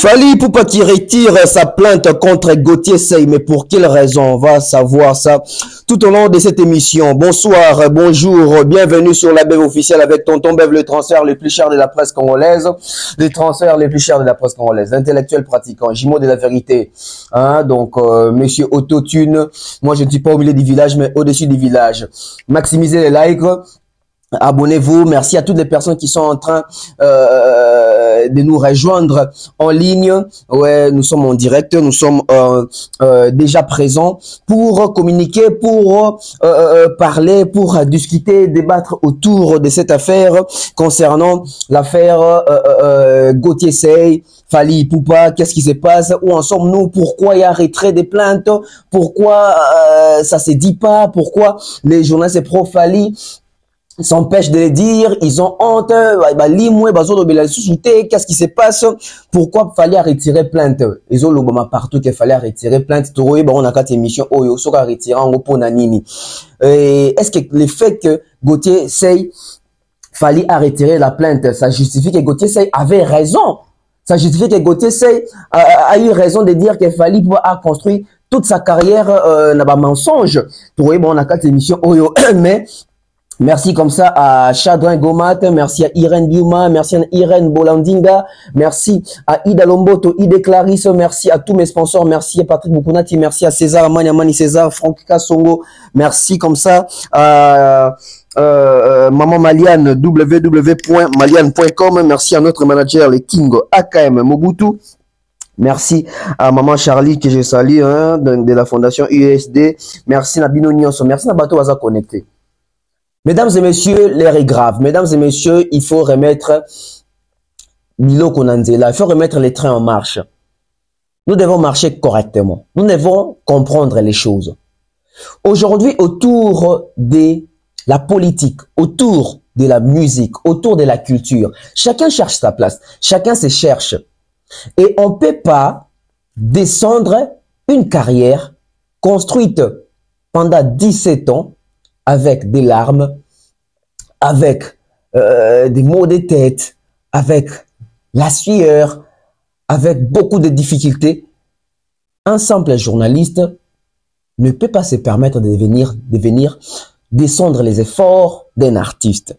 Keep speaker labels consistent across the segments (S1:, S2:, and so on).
S1: Fally Ipupa qui retire sa plainte contre Gauthier Seye, mais pour quelle raison? On va savoir ça tout au long de cette émission. Bonsoir, bonjour, bienvenue sur la Bev officielle avec Tonton Bev, le transfert le plus cher de la presse congolaise, les transferts les plus chers de la presse congolaise, l'intellectuel pratiquant, Jimo de la vérité, hein, donc Monsieur Autotune, moi je ne suis pas au milieu du village, mais au-dessus du village. Maximisez les likes. Abonnez-vous. Merci à toutes les personnes qui sont en train de nous rejoindre en ligne. Ouais, nous sommes en direct, nous sommes déjà présents pour communiquer, pour parler, pour discuter, débattre autour de cette affaire concernant l'affaire Gauthier Seye, Fally Ipupa. Qu'est-ce qui se passe? Où en sommes-nous? Pourquoi il y a retrait des plaintes? Pourquoi ça se dit pas? Pourquoi les journalistes pro-Fally s'empêchent de le dire? Ils ont honte. Qu'est-ce qui se passe? Pourquoi Fally a retiré plainte? Ils ont le partout qu'il fallait retirer plainte. On a 4 émissions. Est-ce que le fait que Gauthier Seye, Fally a retiré la plainte, ça justifie que Gauthier Seye avait raison? Ça justifie que Gauthier Seye a eu raison de dire que Fally a construit toute sa carrière dans un mensonge? On a 4 émissions. Mais merci comme ça à Chadrin Gomat, merci à Irène Biuma, merci à Irène Bolandinga, merci à Ida Lomboto, Ida Clarisse, merci à tous mes sponsors, merci à Patrick Bukunati, merci à César Maniamani César, Franck Kassongo, merci comme ça à Maman Maliane, www.maliane.com, merci à notre manager, le King AKM Mobutu. Merci à Maman Charlie que je salue, hein, de la fondation USD. Merci à Bino Nyonso, merci à Bato Waza Connecté. Mesdames et messieurs, l'air est grave. Mesdames et messieurs, il faut remettre Milo Konanzela, il faut remettre les trains en marche. Nous devons marcher correctement. Nous devons comprendre les choses. Aujourd'hui, autour de la politique, autour de la musique, autour de la culture, chacun cherche sa place. Chacun se cherche. Et on ne peut pas descendre une carrière construite pendant 17 ans avec des larmes, avec des maux de tête, avec la sueur, avec beaucoup de difficultés. Un simple journaliste ne peut pas se permettre de venir descendre les efforts d'un artiste.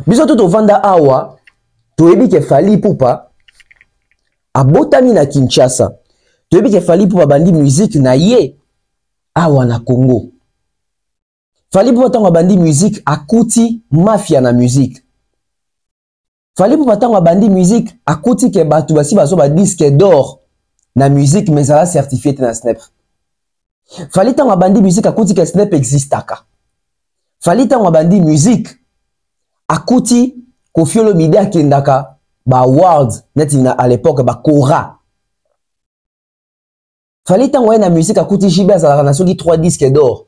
S1: Biso tout au Vanda Awa, tu ebi ke Fally Ipupa, a botami na Kinshasa, tu ebi ke Fally Ipupa bandi musique na ye, awa na Congo. Fally Ipupa tango bandi musique akuti mafia na musique. Fally Ipupa tango bandi musique akuti ke batu basi baso ba disque d'or na musique mais ça certifié na Snap. Fally tango bandi musique akuti ke Snap existaka. Fally tango bandi musique akuti Koffi Olomide akendaka ba awards neti na à l'époque ba Kora. Fally tango na musique akuti Jibe azalaka na soki 3 disques d'or.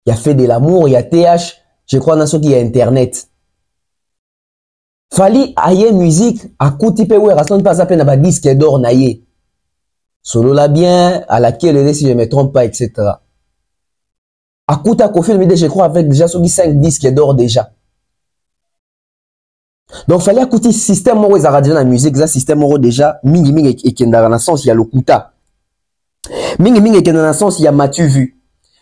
S1: Il y a fait de l'amour, il y a TH, je crois dans ce qui y a Internet. Fally aye musique, à côté pe ouais, rason pas appel na ba disque d'or na ye. Solo la bien, à laquelle si je me trompe pas, etc. À côté Koffi Olomide, je crois avec déjà 5 disques d'or déjà. Donc Fally à côté système moro ils radio na musique, ça système moro déjà mingi et kendara na sens il y a Lokuta. Mingi et kendara na sens il y a Mathieu Vu.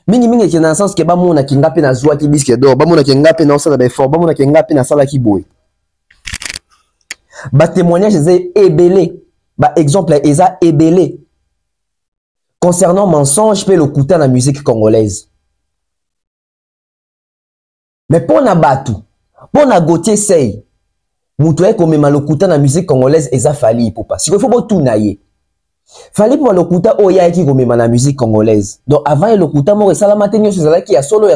S1: Mingi qui dans le sens que ba mona ki ngape na zwa ki disque d'or, ba mona ki ngape na osala ba effort, ba mona ki ngape na sala ki boy. Ba témoignage est ébélé, ba exemple eza ébélé concernant mensonge pe Lokuta na musique congolaise. Mais pour na batu, pour na Gauthier Seye, mutu e komema Lokuta na musique congolaise eza Fally Ipupa. Si il faut pas tout naie. Fally Ipupa Lokuta oya qui komema na musique congolaise. Donc avant Lokuta mo resala matenyo sezala ki ya solo.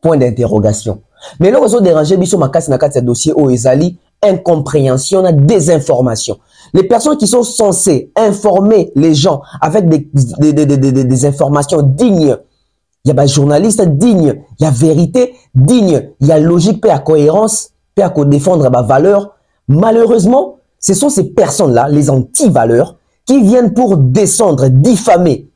S1: Point d'interrogation. Mais là on se déranger biso makasi na kati ya dossier o ezali incompréhension na désinformation. Les personnes qui sont censées informer les gens avec des informations dignes. Il y a des journalistes dignes, il y a vérité digne, il y a logique, il y a cohérence, il y a défendre ma valeur. Malheureusement, ce sont ces personnes-là, les anti-valeurs, qui viennent pour descendre, diffamer,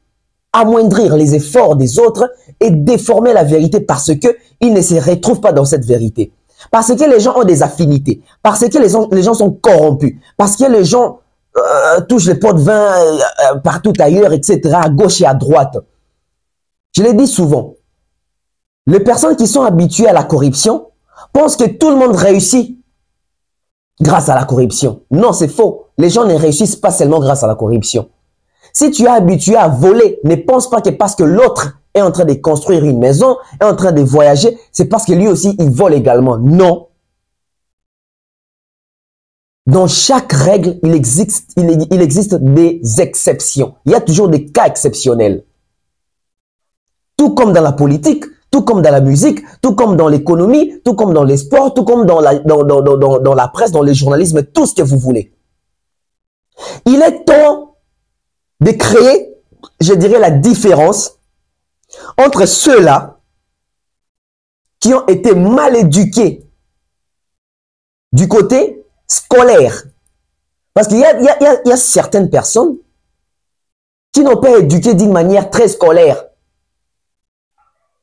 S1: amoindrir les efforts des autres et déformer la vérité parce qu'ils ne se retrouvent pas dans cette vérité. Parce que les gens ont des affinités. Parce que les gens sont corrompus. Parce que les gens touchent les pots de vin partout ailleurs, etc., à gauche et à droite. Je l'ai dit souvent. Les personnes qui sont habituées à la corruption pensent que tout le monde réussit grâce à la corruption. Non, c'est faux. Les gens ne réussissent pas seulement grâce à la corruption. Si tu es habitué à voler, ne pense pas que parce que l'autre est en train de construire une maison, est en train de voyager, c'est parce que lui aussi, il vole également. Non. Dans chaque règle, il existe des exceptions. Il y a toujours des cas exceptionnels. Tout comme dans la politique, tout comme dans la musique, tout comme dans l'économie, tout comme dans les sports, tout comme dans la presse, dans le journalisme, tout ce que vous voulez. Il est temps de créer, je dirais, la différence entre ceux-là qui ont été mal éduqués du côté scolaire. Parce qu'il y a certaines personnes qui n'ont pas éduqué d'une manière très scolaire.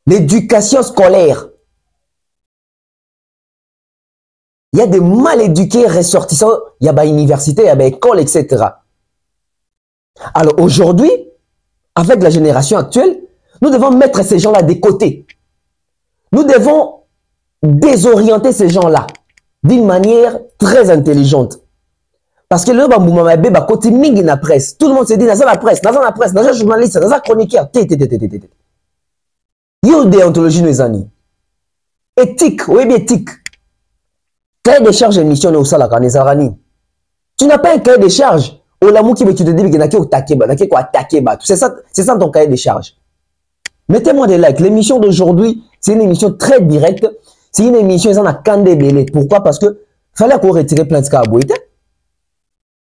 S1: L'éducation scolaire. Il y a des mal éduqués ressortissants, il y a des universités, il y a des écoles, etc. Alors aujourd'hui, avec la génération actuelle, nous devons mettre ces gens-là de côté. Nous devons désorienter ces gens-là d'une manière très intelligente. Parce que le côté mingi na presse, tout le monde se dit, dans la presse, dans la journaliste, dans la chroniqueur, il y a une déontologie nos amis. Éthique, oui bien éthique. Cahier de charge émission au salaka nezarani. Tu n'as pas un cahier de charge. Au l'amour qui veut tu te dis que n'a qu'à attaquer, c'est ça ton cahier de charge. Mettez-moi des likes. L'émission d'aujourd'hui, c'est une émission très directe. C'est une émission ils en a candé belé. Pourquoi? Parce que fallait qu'on retire plainte Kabouite.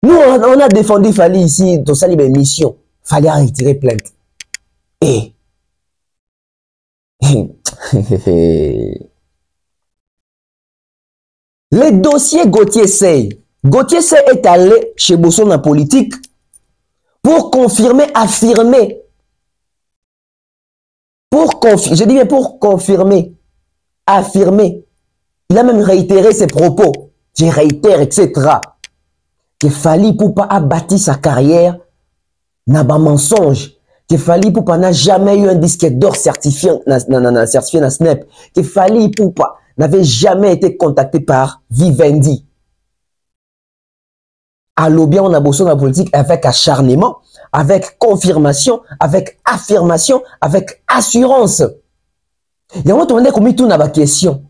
S1: Nous on a défendu Fali ici dans sa libre émission. Fallait retirer plainte. Et les dossiers Gauthier Sey. Gauthier Sey est allé chez Bosson en politique pour confirmer, affirmer. Je dis bien pour confirmer, affirmer. Il a même réitéré ses propos. Je réitère, etc. Que Fali Poupa a bâti sa carrière n'a pas mensonge. Que Fali Poupa n'a jamais eu un disque d'or certifié dans Snap. Que Fali Poupa n'avait jamais été contacté par Vivendi. Alors bien, on a bossé dans la politique avec acharnement, avec confirmation, avec affirmation, avec assurance. Il y a un moment où on a la question.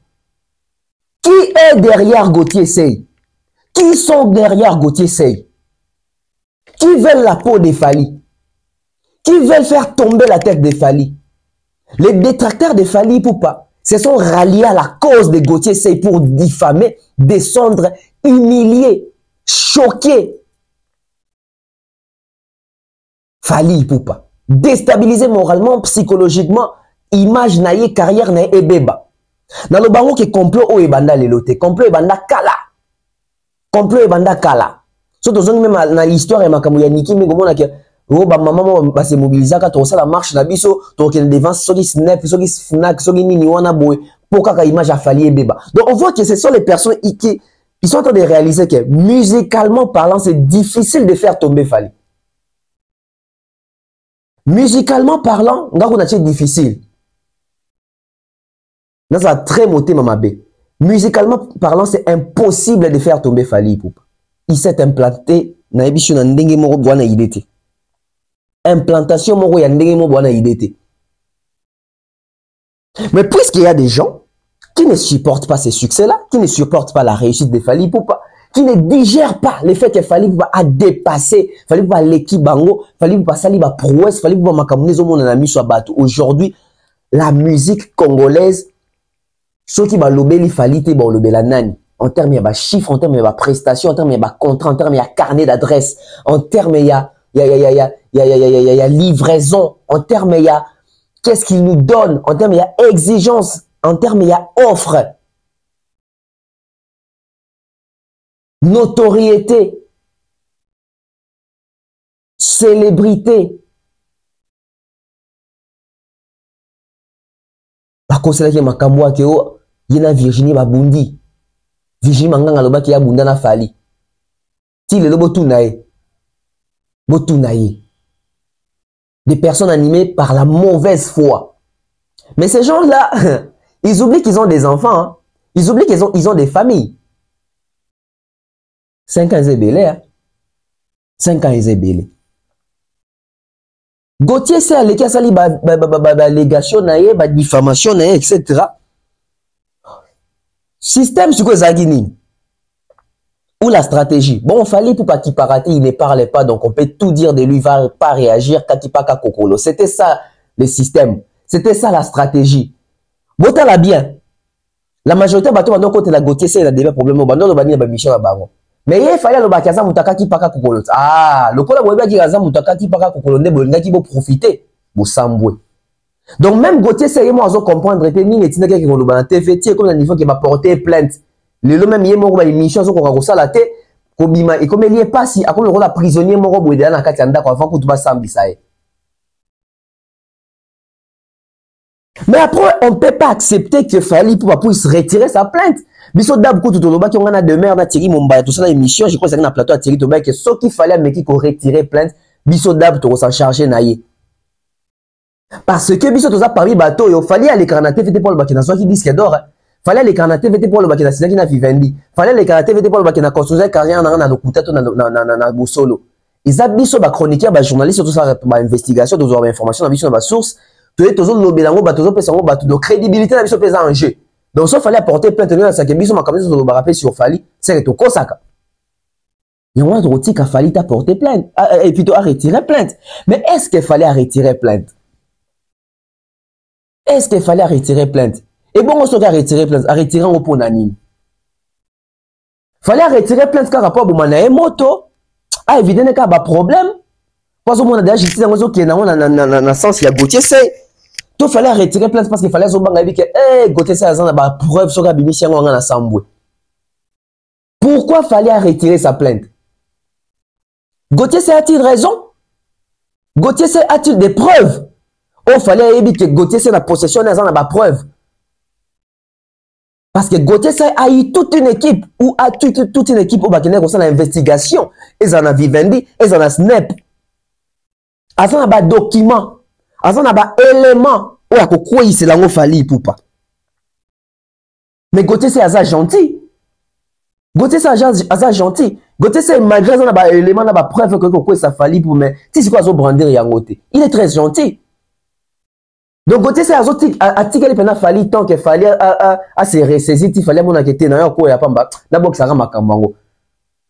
S1: Qui est derrière Gauthier Sey? Qui sont derrière Gauthier Sey? Qui veulent la peau de Fali? Qui veulent faire tomber la tête de Fali? Les détracteurs de Fali Poupa se sont ralliés à la cause de Gauthier Sey pour diffamer, descendre, humilier, choquer Fali Poupa. Déstabiliser moralement, psychologiquement, image naïe, carrière naïe et beba. Dans le bango qui complot au ebanda lelote, complot ebanda kala. Complot ebanda kala. Surtout même dans l'histoire et makamu ya Niki mais comment que maman va se mobiliser quand on ça la marche na biso to ken devant soki snap soki fnac soki nini wana boy pour kaka image a Fali beba. Donc on voit que ce sont les personnes qui sont en train de réaliser que musicalement parlant c'est difficile de faire tomber Fali. Musicalement parlant, c'est difficile. C'est très moté Mamabé. Musicalement parlant, c'est impossible de faire tomber Fali Poupa. Il s'est implanté dans l'émission Ndenge Moro Bwana Idete. Implantation Moro ya Ndenge Moro Bwana Idete. Mais puisqu'il y a des gens qui ne supportent pas ces succès-là, qui ne supportent pas la réussite de Fali Poupa, qui ne digèrent pas le fait que Fali Poupa a dépassé, Fali Poupa l'équipe bango, Fali Poupa sali ba prouesse, Fali Poupa makamunezo mon ami soit battu. Aujourd'hui, la musique congolaise, ceux qui ba lobeli Fali te ba lobela nani, en termes il y a chiffres, en termes il y a prestations, en termes il y a contrat, en termes il y a carnet d'adresse, en termes il y a livraison, en termes il y a qu'est-ce qu'il nous donne, en termes il y a exigence, en termes il y a offre. Notoriété, célébrité. Par contre, c'est là que Makamboa Keo, il y a Virginie Babundi. Virginie Manganga loba ki ya bunda na Fali. Ti le lobo tunaye. Botunaye. Des personnes animées par la mauvaise foi. Mais ces gens-là, ils oublient qu'ils ont des enfants. Hein. Ils oublient qu'ils ont des familles. 5 ans, ils sont belés. Hein. 5 ans, ils sont belés. Gauthier, c'est allé qui a sali légation, diffamation, etc. Système sur quoi Zagini? Ou la stratégie. Bon, il fallait pour pas qu'il parate, il ne parlait pas, donc on peut tout dire de lui, il va pas réagir, Kakipaka Kokolo. C'était ça le système. C'était ça la stratégie. Bota la bien. La majorité de bateaux, quand la Gauthier, c'est des problèmes, bando le bani ba mission à baron. Mais il fallait le bakaza mutaka ki paka kokolo. Ah, le kola boyeba ki raza mutaka ki paka kokolo ne bolinga ki bo profiter. Bo sambwe. Donc même Gauthier, c'est moi à comprendre que ni etina ki ko loba na TV, ti comme le niveau qui va porter plainte. Le même yé moko ba émission so ko ka sala te ko bima et comme il est pas si akolo le rôle prisonnier moko boye na kati anda ko avant ko tuba sambisa e. Mais après, on ne peut pas accepter que Fali pour se retirer sa plainte. Biso dab ko tout loba ki on a de mer na Thierry Momba tout ça dans l'émission, je crois que c'est na plateau à Thierry Toba que ce qu'il fallait mais qui ko retirer plainte, biso dab to s'en charger na ye. Parce que biso to ça parmi bateau, il fallait aller carnaté fait pour le bakina soit qui disque d'or. Fallait les carnaté fait pour le bakina c'est qui na Vivendi. Fallait les carnaté fait pour le bakina construire carrière na lokuta to na bosolo. Ils a biso ba chroniqueur ba journaliste tout ça ba investigation to avoir information na biso na ba source. Tout toujours lobelango bateau pesango bateau de crédibilité na biso pesa en jeu. Donc ça fallait apporter plainte à ça que biso ma kamisa to ba sur Fali, c'est to kosaka. Et on a dit qu'il fallait apporter plainte et plutôt à retirer plainte. Mais est-ce qu'il fallait retirer plainte? Est-ce qu'il fallait retirer plainte? Et bon, on se fait retirer plainte, à retirer au pont d'anime. Fallait retirer plainte car rapport à mon moto. Ah, évidemment, qu'il y a un problème. Parce que mon déjà justice dans qui est dans sens il y a Gauthier c'est. Tout fallait retirer plainte parce qu'il fallait que Gauthier c'est a ba preuve sur la bimission on a Sambwe. Pourquoi fallait retirer sa plainte? Gauthier c'est a-t-il raison? Gauthier c'est a-t-il des preuves? Il fallait éviter que Gauthier c'est la possession des gens n'a pas preuve. Parce que Gauthier a eu toute une équipe ou a toute une équipe au Bakina concerne l'investigation. Ils en ont Vivendi, ils en ont Snap. Ils en ont document, ils en ont élément où à quoi il s'est là fallait pour pas. Mais Gauthier c'est assez gentil. Gauthier c'est assez gentil. Gauthier c'est malgré ça n'a élément n'a pas preuve que quoi ça fallait pour mais si c'est quoi ça brandir yangote. Il est très gentil. Donc, Gauthier, c'est à tirer les fallait tant qu'il fallait à se ressaisir, il fallait mon enquête, n'a quoi, y'a pas n'a pas que ça rama kambango.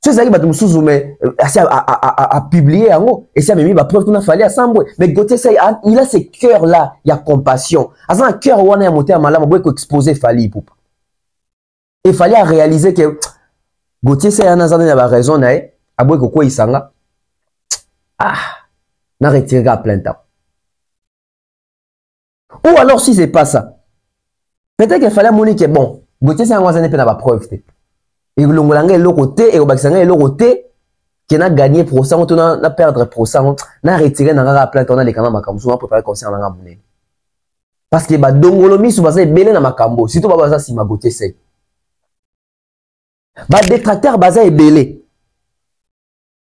S1: C'est ça qui va te sous mais à publier en haut, et ça m'a mis ma preuve qu'on a fallu à Sambwe. Mais Gauthier, il a ce cœur-là, il y a compassion. À un cœur où on a monté à malade, on peut exposer Fali pour. Il fallait réaliser que Gauthier, c'est un azan, il a raison, à boire quoi il s'en a. Ah, n'a retiré à plein temps. Ou alors si c'est pas ça, peut-être qu'il fallait montrer que bon, Gauthier c'est un oiseau qui n'a pas preuve. Et le Ngolanga est l'autre côté, et le Bakisanga est l'autre côté, qui a gagné pour ça, on a perdu pour ça, on a retiré dans la plainte, on a les canaux Makambo, on a préparé comme ça, on a ramené. Parce que bah Dongolomi souvent c'est belé dans Makambo, surtout bah ça si ma Gauthier c'est. Bah détracteur baza est belé.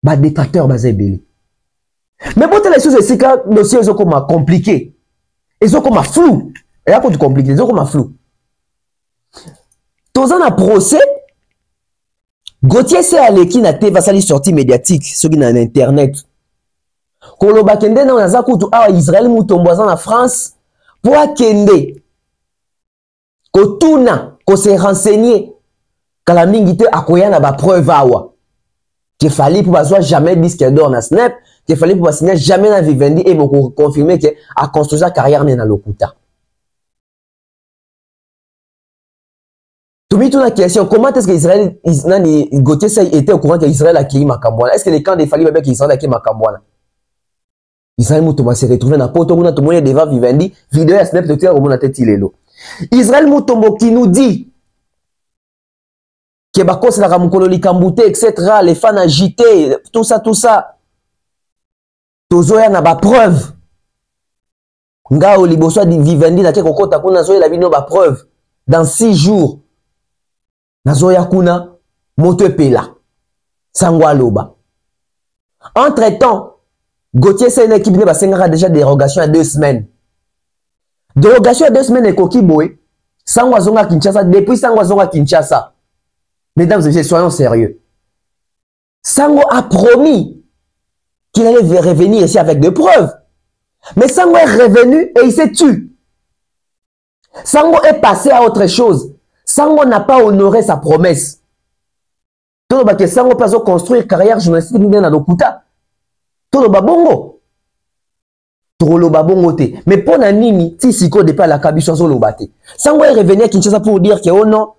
S1: Bah détracteur baza est belé. Mais pour les choses c'est que dossier est comme compliqué. Ils sont comme flou. Et là, quand tu compliques, ils sont comme flou. Tous en a procès. Gauthier c'est allé qui n'a pas sali sortie médiatique, ceux qui n'ont internet. Koloba kende na naza kutu awa Israël mutombo en France pour akende. Ko tuna, ko se renseigner. Kala mingi te akoya na ba preuve awa. Qu'il fallait pour pas jamais disque d'or na Snap. Qu'il fallait pour signer jamais dans Vivendi et pour confirmer que a construit sa carrière dans l'Okuta. Tout mis toute la question, comment est-ce que Israël, Gauthier était au courant qu'Israël a acquis Makambouana? Est-ce que les camps des Fali Babek Israël a acquis Makambouana? Israël Moutouma s'est retrouvé dans Poto, on a tout le monde devant Vivendi, vidéo à Snap de terre au monde à tête il Israël Moutombo qui nous dit que Bako c'est la Ramukololi Kambouté, etc., les fans agités, tout ça. Tozoya na ba preuve. Nga oliboso di Vivendi na keko kota kuna zoya la bino ba preuve. Dans 6 jours. nazoya kuna moto epela sango aloba. Entre-temps, Gauthier c'est une équipe qui a déjà dérogation à 2 semaines. Dérogation à 2 semaines et Koki Boy, sango azonga Kinshasa, depuis sango azonga Kinshasa. Mesdames et messieurs, soyons sérieux. Sango a promis qu'il allait revenir ici avec des preuves. Mais Sango est revenu et il s'est tué. Sango est passé à autre chose. Sango n'a pas honoré sa promesse. Tout le monde Sango peut construire carrière journalistique dans Lokuta. Tout le babongo. Tout le babongo te. Mais pour Nanini, si Siko depuis la Kabicho sur le bâti. Sango est revenu à Kinshasa pour dire que oh non,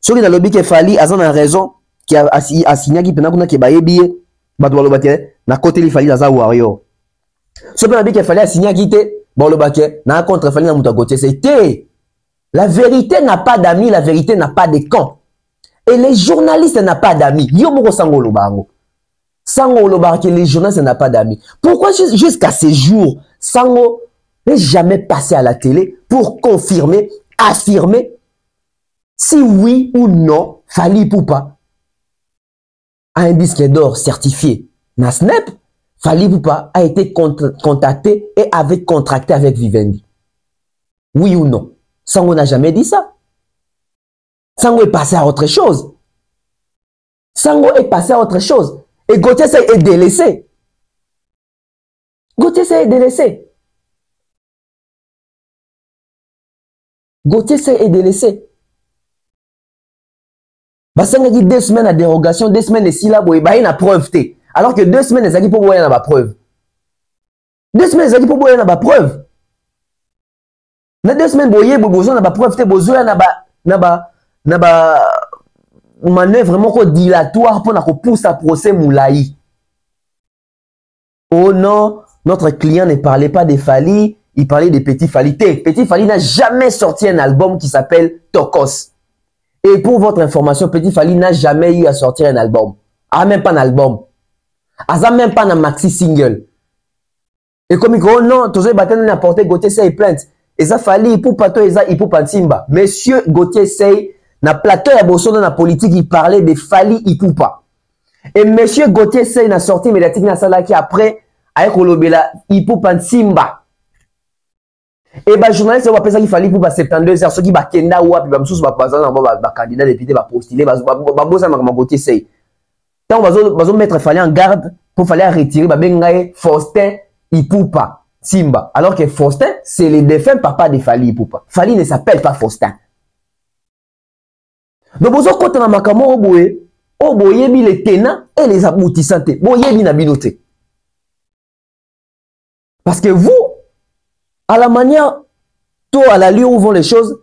S1: celui dans le lobby qui fali, a une raison qui a signé qui pendant qu'il baye billet, badwa le bâti, na côté il fali dans warrior. Ce qui qu'il fallait signer qui était bon le baquet, na contre fali na muta Gauthier, c'était la vérité n'a pas d'amis, la vérité n'a pas de camp. Et les journalistes n'ont pas d'amis. Yo moko sango lo bango. Sango lo bango, les journalistes n'ont pas d'amis. Pourquoi jusqu'à ces jours, Sango n'est jamais passé à la télé pour confirmer, affirmer si oui ou non Fally Ipupa a un disque d'or certifié. Na Snap, Fally Ipupa a été contacté et avait contracté avec Vivendi. Oui ou non? Sango n'a jamais dit ça. Sango est passé à autre chose. Sango est passé à autre chose. Et Gauthier s'est délaissé. Gauthier s'est délaissé. Gauthier s'est délaissé. Basanga dit 2 semaines à dérogation, 2 semaines de syllabes, et bah il y a preuve. Alors que 2 semaines, les pour voir il y a preuve. 2 semaines, les pour voir il y a preuve. Dans 2 semaines, boye, besoin de preuve, besoin de manœuvre vraiment dilatoire pour pousser à procès Moulaï. Oh non, notre client ne parlait pas de Fally, il parlait de Petit Fally. Petit Fally n'a jamais sorti un album qui s'appelle Tokos. Et pour votre information, Petit Fally n'a jamais eu à sortir un album. Ah, même pas un album. Ah, même pas un maxi single. Et comme il dit, oh non, tous les bâtons n'ont apporté Gauthier Sey plainte. Et ça Fally Ipupa to eza Ipupa Nsimba. Monsieur Gauthier Sey, na plateau ya bosso dans la politique, il parlait de Fally Ipupa. Et monsieur Gauthier Sey n'a sorti médiatique na sala qui après, avec Olobela Ipupa Nsimba. Et bah, journaliste, on va penser qu'il fallait pour 72 heures, ceux qui va kenda ou puis bah, sous bah, candidat député va postuler, bah, ça m'a Gauthier Sey. Tant on va mettre Fally en garde pour fallait retirer, bah, bengaye Faustin Ipupa Simba. Alors que Faustin, c'est le défunt papa de Fally Ipupa. Fally ne s'appelle pas Faustin. Donc, vous avez côté dans ma caméra, au boye, les tenants et les aboutissants, boye, na binoté. Parce que vous, à la manière, à la lieu où vont les choses,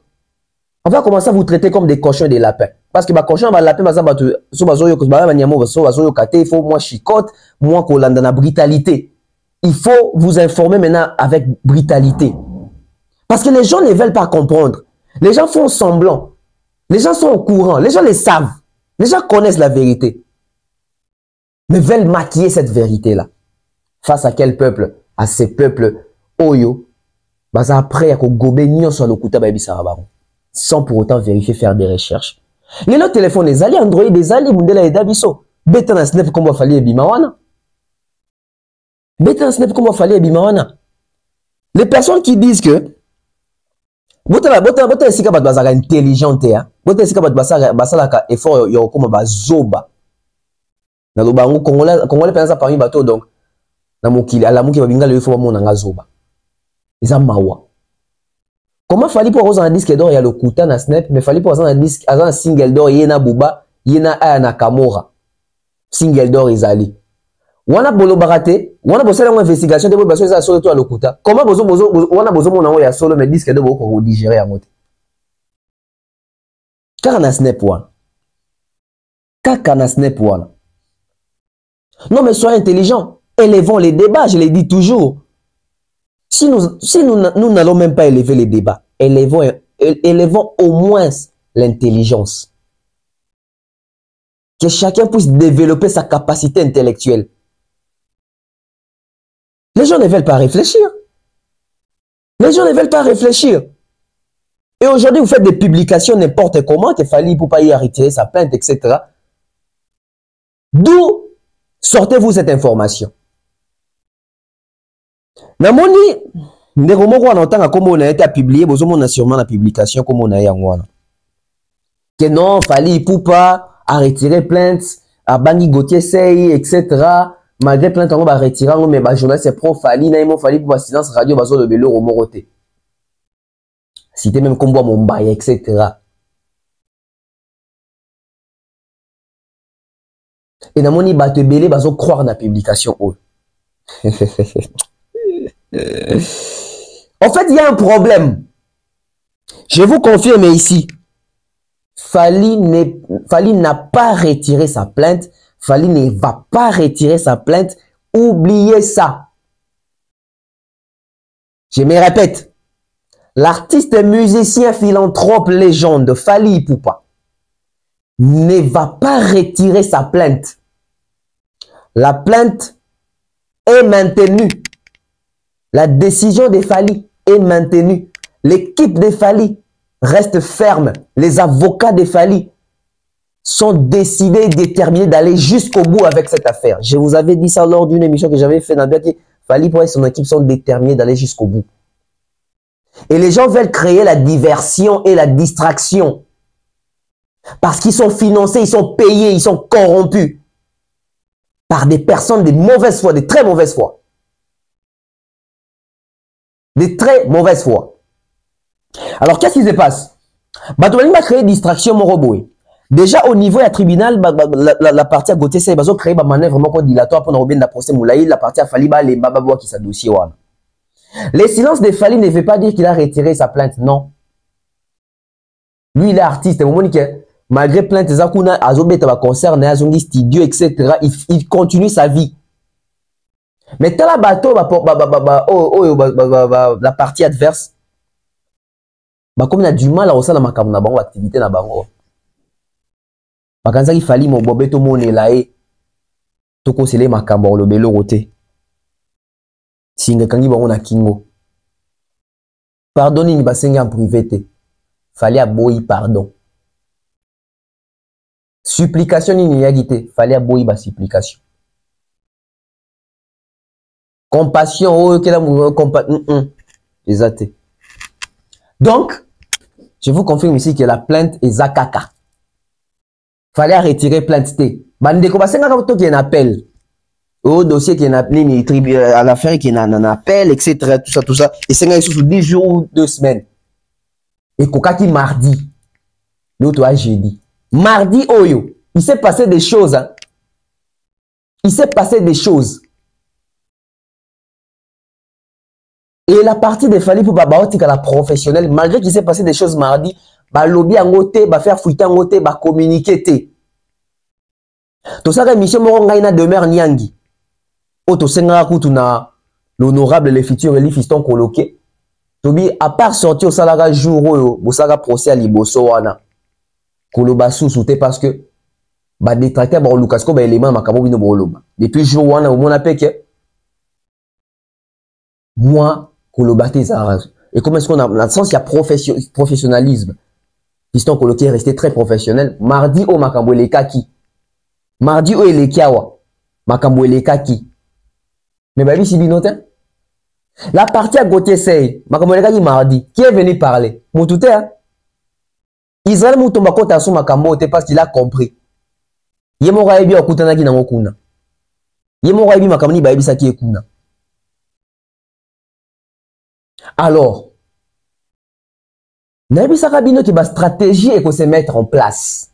S1: on va commencer à vous traiter comme des cochons et des lapins. Parce que les cochons et les lapins, il faut moi chicote, moi qu'on dans la brutalité. Il faut vous informer maintenant avec brutalité. Parce que les gens ne veulent pas comprendre. Les gens font semblant. Les gens sont au courant. Les gens les savent. Les gens connaissent la vérité. Mais veulent maquiller cette vérité-là. Face à quel peuple? À ces peuples Oyo. Bah après, il y a gobé sur le kuta baby sarabaron. Sans pour autant vérifier, faire des recherches. Les autres téléphones, les alliés Android, les alliés Mundela et Dabiso. Bêta na snap comme Fally Bimawana. Bêta na snap comme Fally Bimawana. Les personnes qui disent que bota sika bat bazaka intelligente ya. Bota sika bat basala effort yo comme bazoba. Na lo bango congolais pensa parmi bateau donc na mokili ala moki babinga le faut mona nga zoba. Ils ont mawa. Comment Fally pour avoir un disque d'or, il y a le Kuta na Snap, mais Fally pour avoir un disque, un single d'or, il y a Bouba, il y a Aya Nakamura. Single d'or, ils allaient. Wana bolo barate, wana bossé une investigation, de bossé ça solo toi le Kuta. Comment wana bozo mon envoyé à solo, mais disque d'or, vous digérer à moitié. Car na Snap wana. Car na Snap wana. Non, mais soyez intelligents. Élevons les débats, je l'ai dit toujours. Si nous n'allons même pas élever les débats, élevons au moins l'intelligence. Que chacun puisse développer sa capacité intellectuelle. Les gens ne veulent pas réfléchir. Les gens ne veulent pas réfléchir. Et aujourd'hui, vous faites des publications n'importe comment, que Fally Ipupa y a retiré sa plainte, etc. D'où sortez-vous cette information? Namoni, ndeko moko wana otanga comme on a été publié, bozomona sûrement la publication comme on a yango wana. Que non, Fally Ipupa a retiré plainte, a bangi Gauthier Sey, etc. Malgré plainte, on va retirer, mais bah journaliste pro Fally, naïmo Fally Ipupa silence radio bazo le belo romoroté. Cité même comme moi mon bail, etc. Et namoni ba te belé bazo croire na publication oh. En fait, il y a un problème. Je vous confirme ici. Fally n'a pas retiré sa plainte. Fally ne va pas retirer sa plainte. Oubliez ça. Je me répète. L'artiste musicien philanthrope légende Fally Ipupa ne va pas retirer sa plainte. La plainte est maintenue. La décision de Fally est maintenue. L'équipe de Fally reste ferme. Les avocats de Fally sont décidés et déterminés d'aller jusqu'au bout avec cette affaire. Je vous avais dit ça lors d'une émission que j'avais fait dans le Fally et son équipe sont déterminés d'aller jusqu'au bout. Et les gens veulent créer la diversion et la distraction. Parce qu'ils sont financés, ils sont payés, ils sont corrompus par des personnes de mauvaise foi, de très mauvaise foi. De très mauvaise foi. Alors, qu'est-ce qui se passe? Batouani va créer distraction, mon robot. Déjà, au niveau du tribunal, la partie à Gauthier Sey, ils ont créé une manœuvre vraiment dilatoire pour nous la procès Moulaï, la partie à Fally, les Bababois qui sont dossier. Les silences de Fally ne veut pas dire qu'il a retiré sa plainte, non. Lui, il est artiste. Malgré plainte, Zakuna, Azobet, concerne, Azongi studio, etc., il continue sa vie. Mais t'as la bateau, la partie adverse, comme il a du mal à ressentir ma caméra, activité na bango. Quand il fallait mon bobeto moné là et tout conseiller ma caméra le belo roté. Singa kangi bango na kingo. Pardonnez ni basenga en privé. Fallait aboyi pardon. Supplication ni yagité. Fallait aboyi ba supplication. Compassion, oh, quelle les athées. Donc, je vous confirme ici que la plainte est Zakaka. Fallait retirer plainte T. Bande commencer à avoir un appel. Au dossier qui est appelé, à l'affaire qui est un appel, etc. Tout ça. Et c'est sous 10 jours ou 2 semaines. Et Koka qui mardi. L'autre a jeudi. Mardi, Oyo. Il s'est passé des choses. Hein. Il s'est passé des choses. Et la partie de Fally pour Babaotika, la professionnelle, malgré qu'il s'est passé des choses mardi, bah lobby en côté, bah faire fouiller en côté, bah communiquer. Tout ça, mission Morongaina demeure Niangi. Oto Senga Koutuna, l'honorable, les futurs et les fistons coloqués. Tobi, à part sortir au salaire jour, au salaire procès à Libosoana, Koloba sous-souté parce que, bah détracté, bah Lukasko, bah élément, ma cabo, bino, depuis jour, on a au moins appelé que, moi, Kolobate Zaraz. Et comment est-ce qu'on a, dans le sens, il y a professionnalisme. Piston Koloki est resté très professionnel. Mardi, au Makambo les Kaki. Mardi, au Elekiawa. Makambo les Kaki. Mais bah, si binote. La partie à Gauthier Sey. Makambo les Kaki mardi. Qui est venu parler? Moutouté, hein? Israël Moutomba Kota sous Makambo, parce qu'il a compris. Yemo Raibi Okutanagi na Mokuna. Yemo Raibi Makamoni Baibi Saki Ekuna. Alors, Nabi Sarabino qui va stratégie et qu'on se mettre en place.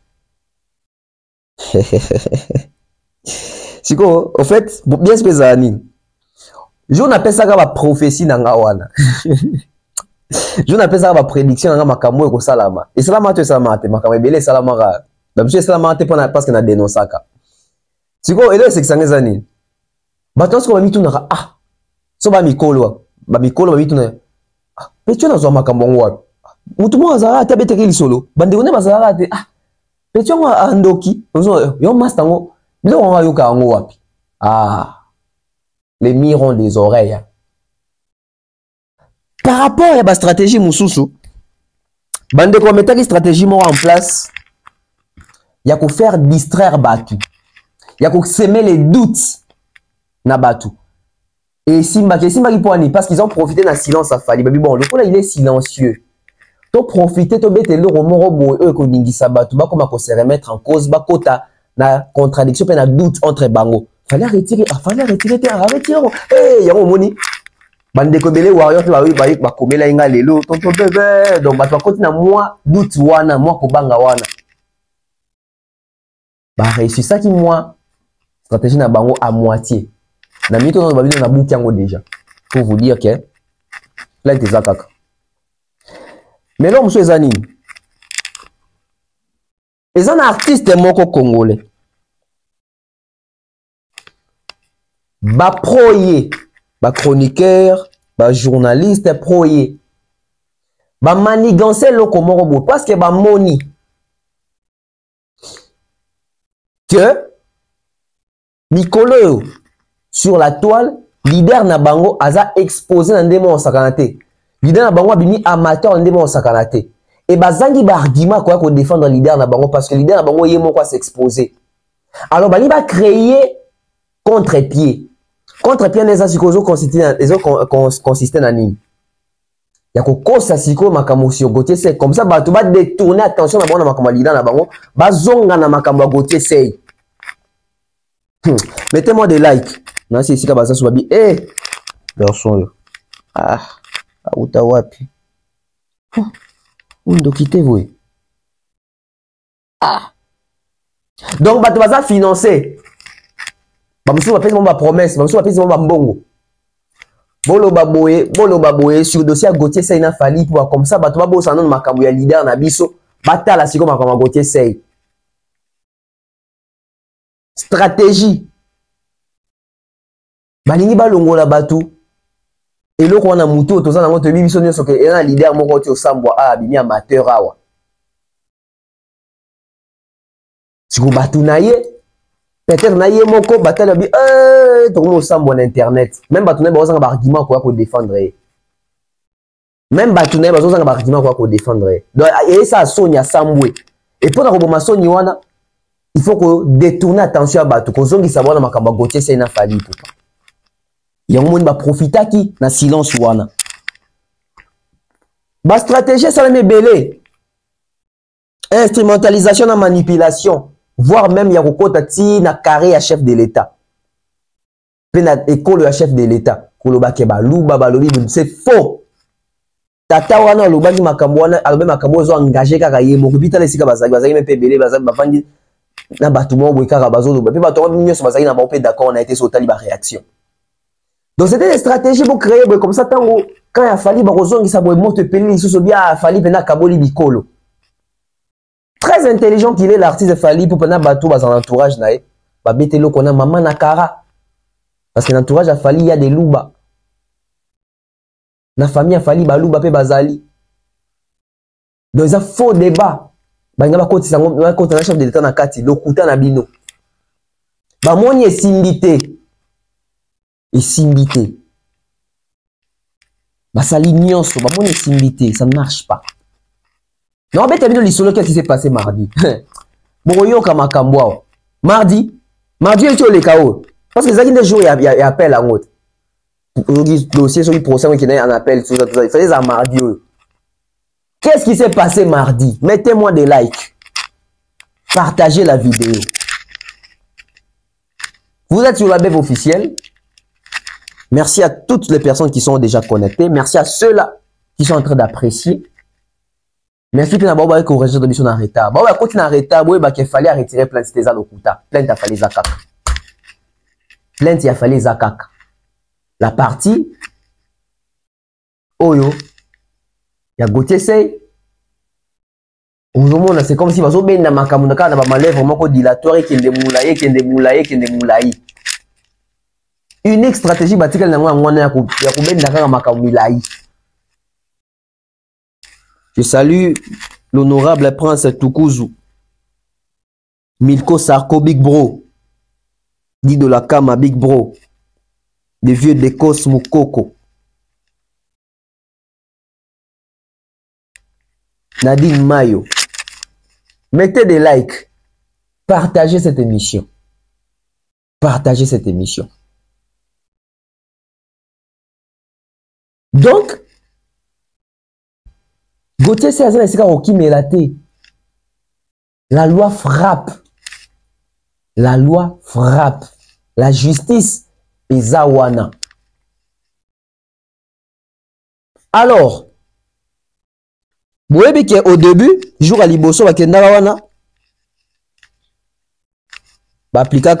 S1: C'est quoi? En fait, bien spécial. Je n'appelle ça la prophétie n'angawana. Je n'appelle ça la prédiction n'anga makamo et ko salama. Et salama tu salama te makamo belé salama ra. D'habitude salama te parce que na dénonce ça. C'est quoi? Et là c'est que ça ngezani. Batos ko bamitu na ah. So ba mikolo bamitu na Petio na zo makambo ngwa. Mutu mo azara te beteke li solo. Bande one bazara te ah. Petio ngo andoki. Yo master ngo. Bilo ngo yoka ngo wapi. Ah. Les mirons des oreilles. Par rapport à la stratégie Moussoussou, Bande ko metaki stratégie moko en place. Il y a qu'à faire distraire Batu. Il y a qu'à semer les doutes na Batu. Et Simba qui poani parce qu'ils ont profité d'un silence à Fali. Bon, le coup là il est silencieux. To profiter to bete le romoro boy eux ko ningisa Batu ba comme se remettre en cause ba kota na contradiction pe na doute entre bango. Fallait retirer eh yango moni bande ko bele warrior to ba komela inga lelo tonto bébé donc Batu ba na moi doute wana moi ko banga wana. Bah réussi ça qui moi stratégie na bango à moitié. Na mito na babino na bouki yango déjà. Pour vous dire que là il était kaka. Mais là monsieur Zanini. Les artistes moko congolais. Ba proye, ba chroniqueur, ba journaliste proye. Ba maniganse loko moko bo parce que ba moni que Nicolo sur la toile, leader na bango aza exposé na ndemo sakanate. Leader na bango abimi amateur na ndemo sakanate. Et bazangi ba argument quoi ko défendre leader na bango parce que leader na bango yemo quoi s'exposer. Alors bani ba créer contre-pied. Contre-pied neza sikozo consisté na nini? Ya ko kosa siko makambo sur Gauthier Sey comme ça ba to ba détourner attention na bango na makambo leader na bango, bazonga na makambo Gauthier Sey. Mettez-moi des likes. Non, c'est ici que baza subabi. Eh, garçon yo. Ah, auta wapi. Undo quitter vous. Ah. Donc bato baza financer. Ba musu ba pesa ba promesse, ba musu ba pesa ba mbongo. Bolo baboye sur dossier Gauthier Sey na Fali pour comme ça bato ba bosa na makambo ya leader na biso, batala siko makambo Gauthier Sey. Stratégie. Balingi balongola batu. Eloko wana mutu toza nango to bibiso nyonso ke ena leader moko ti osambwa abimi amateur awa. Siko batu na ye peut-être na ye moko batala bi to mo osambwa na internet. Même batu na bazanga ba argument ko défendre. Même batu na bazanga ba argument ko défendre. Donc et ça sonya sambwe. Et pour na ko boma soni wana il faut que détourner attention à batu ko zongi sabona makamba Gauthier Sey na Fali papa. Yango moni ba profita ki na silence wana. Ba stratégie ça me belé. Instrumentalisation na manipulation, voire même ya kokota ti na carré à chef de l'État. Pe na école ya chef de l'État. Koloba ke ba luba ba lobi c'est faux. Tata wana loba ki makambo wana alobe makambo zo engagé kaka ye moko bitala esika bazali me pe belé bazali ba fandi na batu mo boy kaka bazo loba pe batu nyonso bazali na ba pe d'accord on a été sur tali ba réaction. Donc c'était des stratégies pour créer comme ça tango quand il a fallu bazongi sa boy monte peli sous bien a fallu pena kaboli bikolo. Très intelligent qu'il est l'artiste Fali pour pena bateau dans entourage nae ba betelo kona maman nakara parce que l'entourage a Fali il y a des louba. Na famille a Fali ba louba pe bazali. Donc il y a faux débat. Ba ngaba koti sango ba koti na chef de l'état na kati lokuta na bino. Ba moni esimbité. Et simbité. Basali nyonso, ba moni simbité, ça ne marche pas. Non, mais t'as vu l'histoire qu'est-ce qui s'est passé mardi. Bon, yo kama kambwa. Mardi, il y a les KO. Parce que ça des jours il y a appel à l'autre. Dossier sur le procès qui est en appel tout ça. Il fallait ça mardi. Qu'est-ce qui s'est passé mardi? Mettez-moi des likes. Partagez la vidéo. Vous êtes sur la BEV officielle. Merci à toutes les personnes qui sont déjà connectées. Merci à ceux-là qui sont en train d'apprécier. Merci pour avoir que vous rejoignez l'émission en retard. Bah ouais, quand tu es en retard, il fallait retirer plainte de tes Lokuta. Plainte a fallu Zakak. Plainte a fallu Zakak. La partie Oyo, il y a Gauthier Sey. C'est comme si vous avez un makamundaka na malèvre vraiment dilatoire qui est de moulaye. Unique stratégie batikali nango ngwana ya kubenda kaka makambo milai. Je salue l'honorable prince Tukuzu. Milko Sarko Big Bro. Dit de la Kama Big Bro. Les vieux d'Écosse Moukoko. Nadine Mayo. Mettez des likes. Partagez cette émission. Partagez cette émission. Donc, Gauthier Cézanne Roki Melaté. La loi frappe. La loi frappe. La justice est Zawana. Alors, vous voyez qu'au début, jour à Liboso, Bakendarawana, appliquer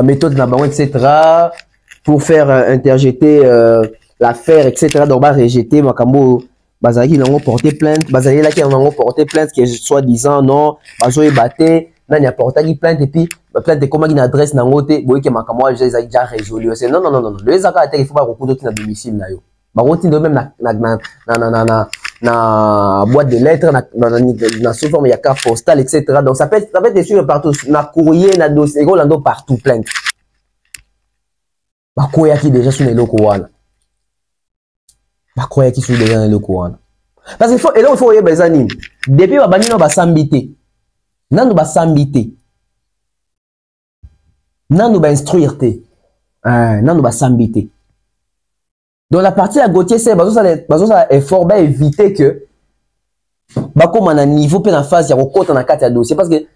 S1: méthode etc. pour faire interjeter l'affaire, etc. Donc, rejeter Makambo, Bazaki n'a pas porté plainte, Bazali là qui n'a pas porté plainte, qui est soi-disant non, Bazoé batté, n'a pas porté plainte, et puis plainte de comment il adresse n'a pas été, vous voyez que Makambo a déjà résolu. Non, non, non, non, le Zaka il faut pas recoudre dans domicile là yo. Barotin de même na boîte de lettres, na sous forme ya carte postale, etc. Donc ça peut être des choses partout, na courrier, na dossier, Rolando partout plainte. Bakoya qui déjà sur les locaux wana. Bakoya qui sur déjà les locaux wana. Parce qu'il faut, et là il faut y bezani. Depuis babani no basambité. Nanu basambité. Nanu ba instruire te. Nanu basambité. Donc la partie à Gauthier, c'est bazo effort ba éviter que comme on a niveau pe na phase ya kokota na kati ya dossier parce que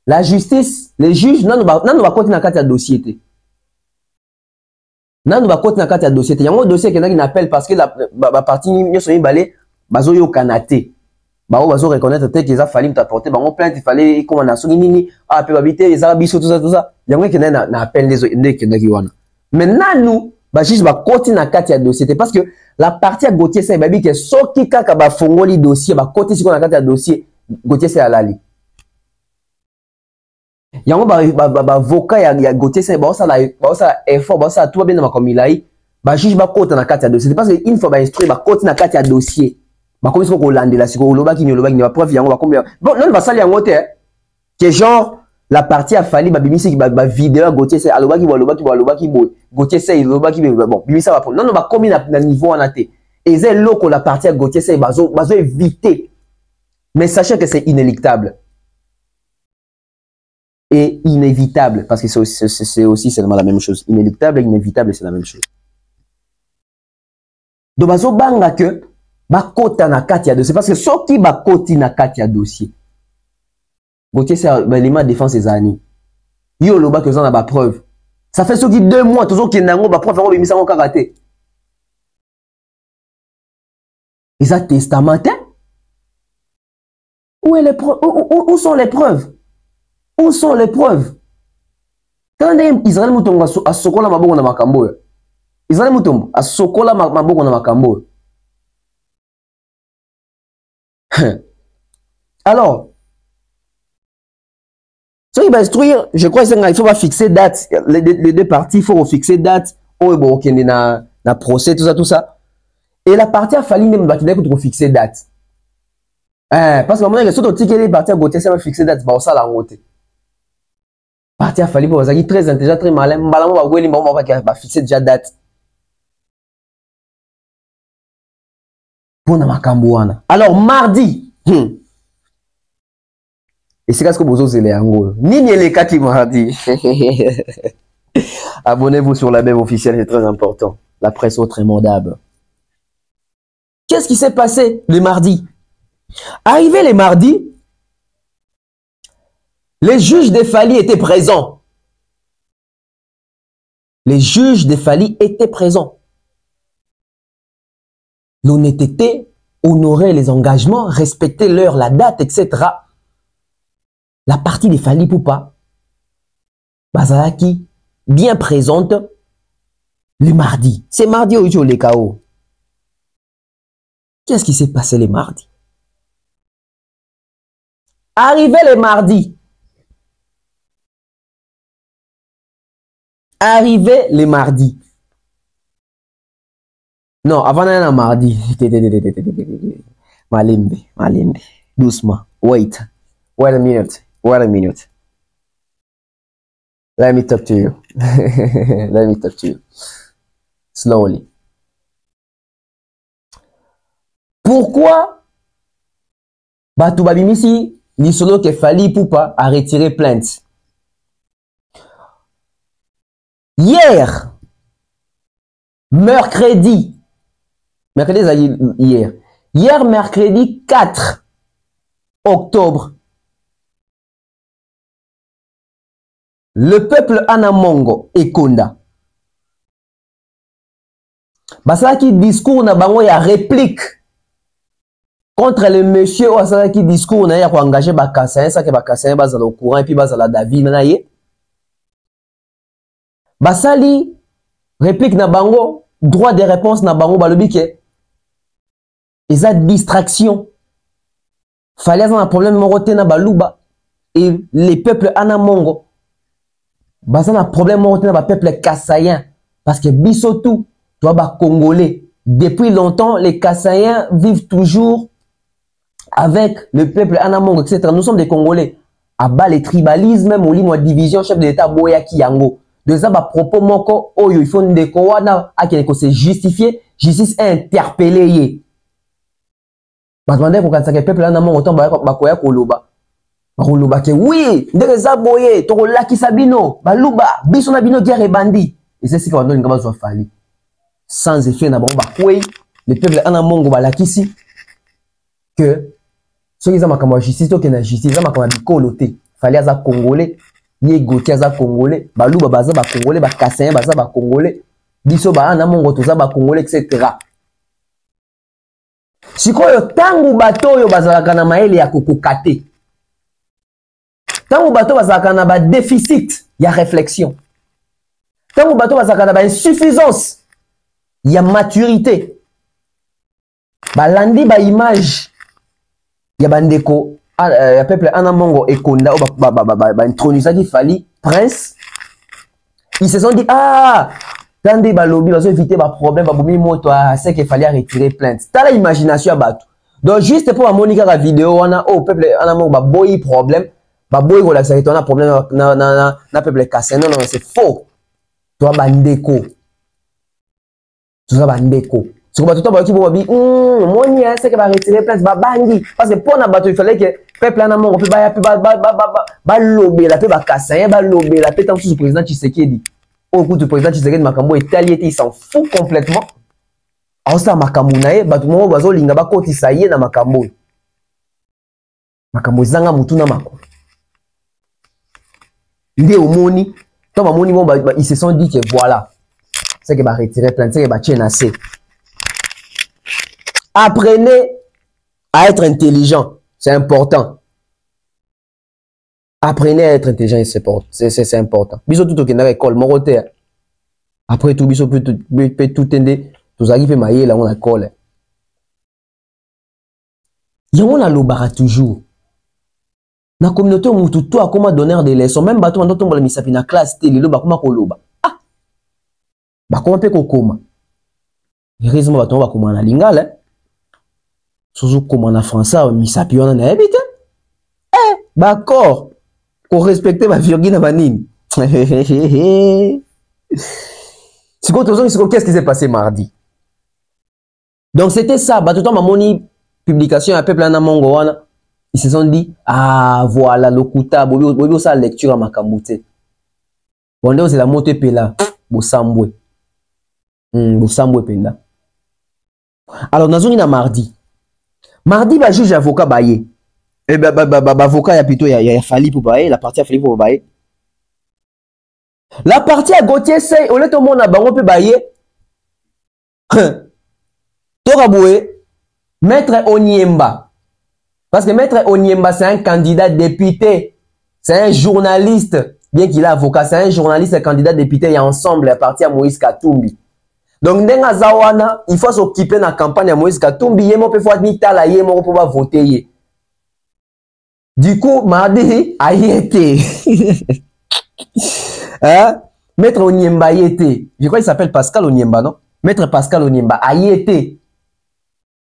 S1: la justice, les juges nanu ba koti na kati ya dossier te. Nanu ba koti na kati ya dossier te. Yango dossier qui n'appelle parce que la partie nyoso balé bazo yo kanate. Bazo reconnaître te que ça fallait t'apporter bango plainte, il fallait comment na soki nini pe babité les arabiso tout ça. Yango qui na appel les ndeki wana. Maintenant nous juge ba koti na kati ya dossier parce que la partie à Gauthier c'est babi que soki kaka ba fongoli dossier ba koti siko na kati ya dossier Gauthier c'est alali yango ba avocat ya Gauthier c'est ba ça effort ba ça tout bien na makomilai ba juge ba koti na kati ya dossier parce que une fois ba instruire ba koti na kati ya dossier ba komi siko kolandela siko loba ki ba preuve yango ba combien bon non ba sali yango te que genre la partie a fallu bimisi qui ba vidéo Gauthier c'est alobaki boy Gauthier c'est alobaki bon bimisa va non ba combien na niveau en até et c'est loko la partie à Gauthier c'est bazo éviter mais sachez que c'est inéluctable et inévitable parce que c'est aussi seulement la même chose inéluctable et inévitable c'est la même chose donc bazo banga que ba kota na kati ya dossier parce que soki ba koti na kati ya dossier Gauthier, c'est l'élément de défense des années. Yo, le bas que vous en avez preuve. Ça fait ce qui 2 mois, toujours qu'il y a une preuve, on a mis ça en karaté. Et ça, testamentin? Où sont les preuves? Où sont les preuves? Quand Israël Moutombo a sokola maboko na makambo. Israël Moutombo a sokola maboko na makambo. Alors, ce qui va instruire, je crois qu'il faut pas fixer date. Les deux parties, il faut fixer date. Oh, bon, ok, na procès, tout ça. Et la partie a fallu même pour fixer date. Parce que moment, surtout si les parties à Gauthier, ça va fixer date, bah, ça la route. Partie a fallu pour ça qui très intelligent, très malin. Balamou va gouer, va fixer déjà date. Pour na makambouana. Alors, mardi. Et c'est ce que vous osez en gros. Nini les cas qui m'ont dit. Abonnez-vous sur la BEV officielle, c'est très important. La presse autrement d'hab. Qu'est-ce qui s'est passé le mardi? Arrivé le mardi, les juges des Fali étaient présents. Les juges des Fali étaient présents. L'honnêteté, honorer les engagements, respecter l'heure, la date, etc. La partie des Fali Poupa, Bazalaki, bien présente le mardi. C'est mardi au jour les KO. Qu'est-ce qui s'est passé le mardi? Arrivé le mardi. Arrivé le mardi. Non, avant d'un mardi. Malimbe. Doucement. Wait a minute. Let me talk to you. Let me talk to you. Slowly. Pourquoi Bato babimisi lisolo ke Fally Ipupa a retiré plainte. Hier, mercredi, mercredi 4 octobre, le peuple Anamongo et Konda basalaki discours na bango ya réplique contre le monsieur basalaki discours na ya ko engager bakassayen ça que bakassayen bazala au courant et puis bazala David na ye basali réplique na bango droit de réponse na bango balobi ke eza distraction fallait avoir un problème moroté na baluba et les peuples Anamongo baza na problème moroté na ba peuple kassayen parce que biso tout toi ba Congolais depuis longtemps les Kassaïens vivent toujours avec le peuple Anamongo etc. Nous sommes des Congolais à bas les tribalismes même au lit division chef de l'état boya ki yango de ça ba propos moko oyo il faut ndeko wana akeleko se justifier justice interpellé ye ba demander ko kanisa ke peuple Anamongo to ba koya koloba bakoloba ke oui ndeke za boye to kolakisa bino baluba biso na bino guerre bandi et c'est ce qu'on donne ngaba zo Fally sans effet na bango bakwei le peuple Anamongo balakisi que soki eza makambo ya justice toke na justice eza makambo ya bikolo te Fally aza congolais ye Gauthier aza congolais baluba baza bacongolais bakassayen baza bacongolais biso ba Anamongo toza bacongolais etc. Sikoyo tangu bato oyo bazalaka na maele ya kokoka te tangu bato bazalaka na ba déficit ya réflexion tangu bato bazalaka na ba insuffisance ya maturité balandi ba image ya bandeko ya peuple Anamongo et Konda ba intronisaki Fally prince ils se sont dit ah tande balobi bazo éviter ba problème ba bomi moto c'est que Fally a retiré plainte tala imagination ya bato donc juste pour monika la vidéo wana au peuple Anamongo ba boyi problème ba boyi ko la ça on a problème na peuple cassé non c'est faux toi bandeko tout ça bandeko c'est comme tout le monde qui dit moni c'est que va retirer place ba bangi parce que pour na bato il fallait que peuple Anamongo peut ba lobé la peut ba kassayen ba lobé la peut tant sous président Tshisekedi au coup du président Tshisekedi makambo italiété il s'en fout complètement en ça makambo nae bato mo bazo linga ba kotisa ye na makambo zanga mutu na mako ndé omoni to ba moni bon ils se sont dit que voilà c'est que va retirer plainte c'est que va tient assez. Apprenez à être intelligent, c'est important. Apprenez à être intelligent, c'est important. Biso tout au école, morote. Après tout, biso peut tout tendre, tout arrive mailler là on a école. Yon a l'obara toujours. Na communauté où tout a comment donner des leçons, même bateau on tombe la misapi na classe télé, lo ba comment koloba. Ah. Ba comment peut kokoma. Heureusement bateau ba comment na lingala. Surtout comme en français, misapi on a habité. D'accord. Pour respecter ma virgule vanine. C'est quoi qu'est-ce qui s'est passé mardi? Donc c'était ça. Bah tout le temps, ma moni publication à peuple Anamongo wana. Ils se sont dit ah voilà le kuta bobo sa lecture à makamute. Bon c'est la moto pela bosambwe. Bosambwe pela. Alors nazongi na mardi. Mardi, ba juge avocat baye. Et avocat ya plutôt ya Fally pour baye, la partie à Fally pour baye. La partie à Gauthier c'est au lieu tout le monde a bango pe baye. Toraboué Maître Onyemba. Parce que Maître Onyemba c'est un candidat député, c'est un journaliste, bien qu'il est avocat, c'est un journaliste et candidat député il y a ensemble à partir à Moïse Katumbi. Donc, ndenga zawana, il faut s'occuper de la campagne à Moïse Katumbi, yemo peut faire ni tala yemo pour voter. Du coup, mardi, ayete. Hein? Maître Onyemba ayete. Je crois qu'il s'appelle Pascal Onyemba, non? Maître Pascal Onyemba ayete.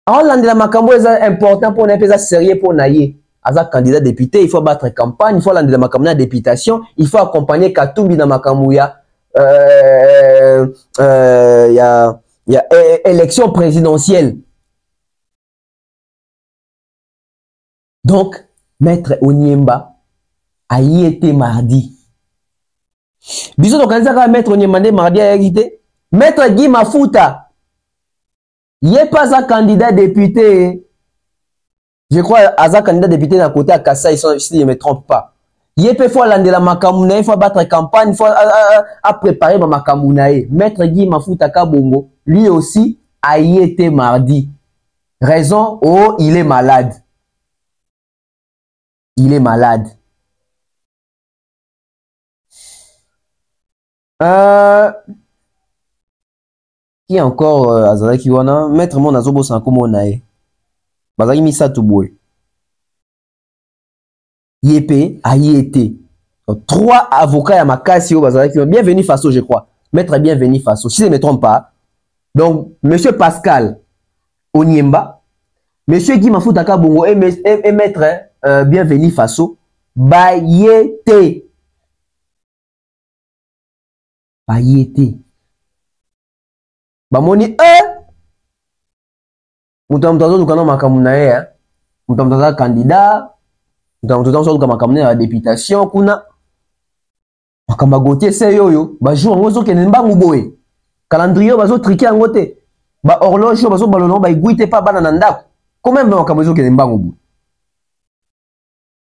S1: Alors, la makambo est important pour un sérieux pour naïe. Aza candidat député, il faut battre campagne, il faut l'andi la makambo na députation, il faut accompagner Katumbi dans makambo ya y a élection présidentielle. Donc, Maître Onyemba a y été mardi. Bisous, donc, quand Maître Onyemba mardi a y été. Maître Guy Mafuta, il n'est pas un candidat député. Je crois à un candidat député d'un côté à Kassai, si je ne me trompe pas. Il est faut aller la Makamounaï, il faut battre campagne, il faut préparer ma Makamounaï. Maître Guy Mafuta Kabongo, lui aussi a y été mardi. Raison, oh, il est malade. Il est malade. Qui encore Azalaki wana Maître mon azobo sankomo nae. Bazaki misatu boy. Yépé a y été. 3 avocats à Makasi au Bazalaki. Bienvenue Faso, je crois. Maître bienvenue Faso. Si je ne me trompe pas. Donc, Monsieur Pascal Onyemba, Monsieur Guy Mafuta Kabongo et Maître bienvenue Faso. Bayete. Bayete. Bamoni mutamutazo dukana makamuna ye mutamutazo candidat mutamutazo dukana makamuna ya députation kuna makamba gotier se yoyo ba jour ngozo kene mbangu boye calendrier bazo triquer yango te ba horloge bazo balono ba iguite pa bana na ndako comment même makambo zo kene mbangu boye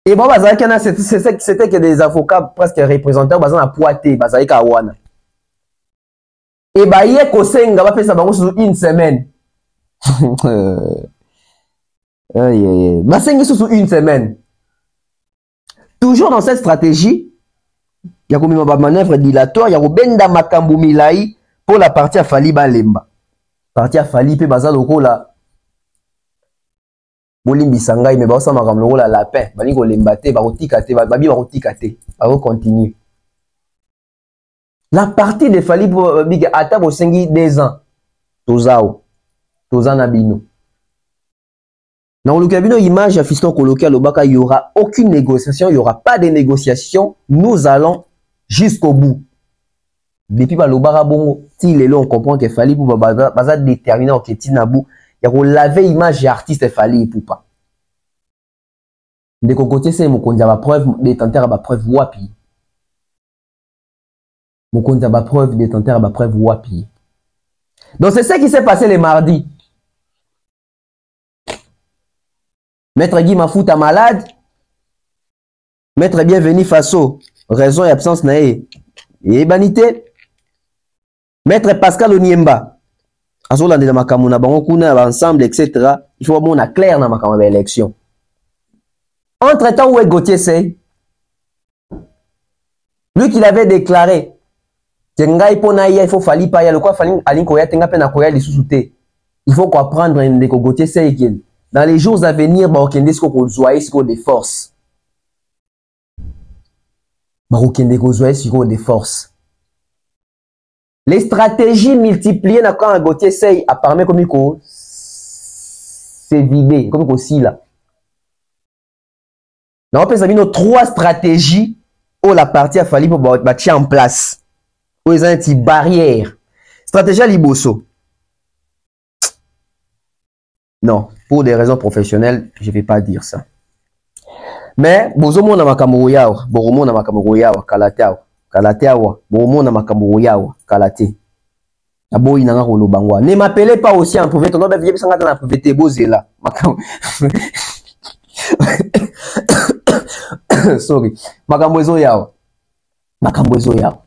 S1: et bon bazaki na c'était que des avocats presque représentants bazo na poité bazaki ka wana et ba ye kosenga ba pesa bango sur une semaine. Basengi sous une semaine. Toujours dans cette stratégie, il y a comme une manœuvre dilatoire, il y a benda makambu milai pour la partie à Fali Balemba. Partie à Fali pe bazal loko la bolimbi sangai mais ba sa makambu loko la lapin, bali ko lemba te ba kotika te ba bi ba kotika te, ba continue. La partie de Fali pour biga ata bo sengi 2 ans. Tozao. Tozana bino. Dans le cabinet image à Fiston Kolokia Lobaka, il n'y aura aucune négociation, il n'y aura pas de négociation. Nous allons jusqu'au bout. Depuis Lobara Bongo, si les on comprend qu'il fallait pour baza déterminer au Ketinabou, il y a laver image et artiste fallait pour pas. De côté c'est mon kondia ba preuve détenteur ba preuve wapi. Mon kondia ba preuve détenteur ba preuve wapi. Donc c'est ça qui s'est passé le mardi. Maître Guy Mafuta malade. Maître bienvenu Faso. Raison et absence nae. Et banité. Maître Pascal Onyemba. Azola de makamuna bango kuna ensemble etc. Il faut bon clair na makamuna élection. Entre temps où est Gauthier Sey. Lui qui l'avait déclaré. Tengai pona il faut fali pa ya le quoi fali alinko ya tenga pe na koya lisusuté. Il faut quoi prendre de Gauthier Sey qui dans les jours à venir, Barokende ko zoaye siko des forces. Barokende ko zoaye siko des forces. Les stratégies multipliées na quand Gauthier Sey a permis comme ko c'est vidé comme ko si là. On peut savoir nos 3 stratégies où la partie a fallu pour bâtir en place. Où ils ont une barrière. Stratégie à Liboso. Non, pour des raisons professionnelles, je ne vais pas dire ça. Mais, bozomo na makambo yawa, boromo na makambo yawa, kalateawa, boromo na makambo yawa, kalate. Aboyi na ngako lobangwa. Ne m'appelez pas aussi en privé, tono bevye bisanga na privé te bozela. Makambo. Sorry. Makambo ezo yawa. Makambo ezo yawa.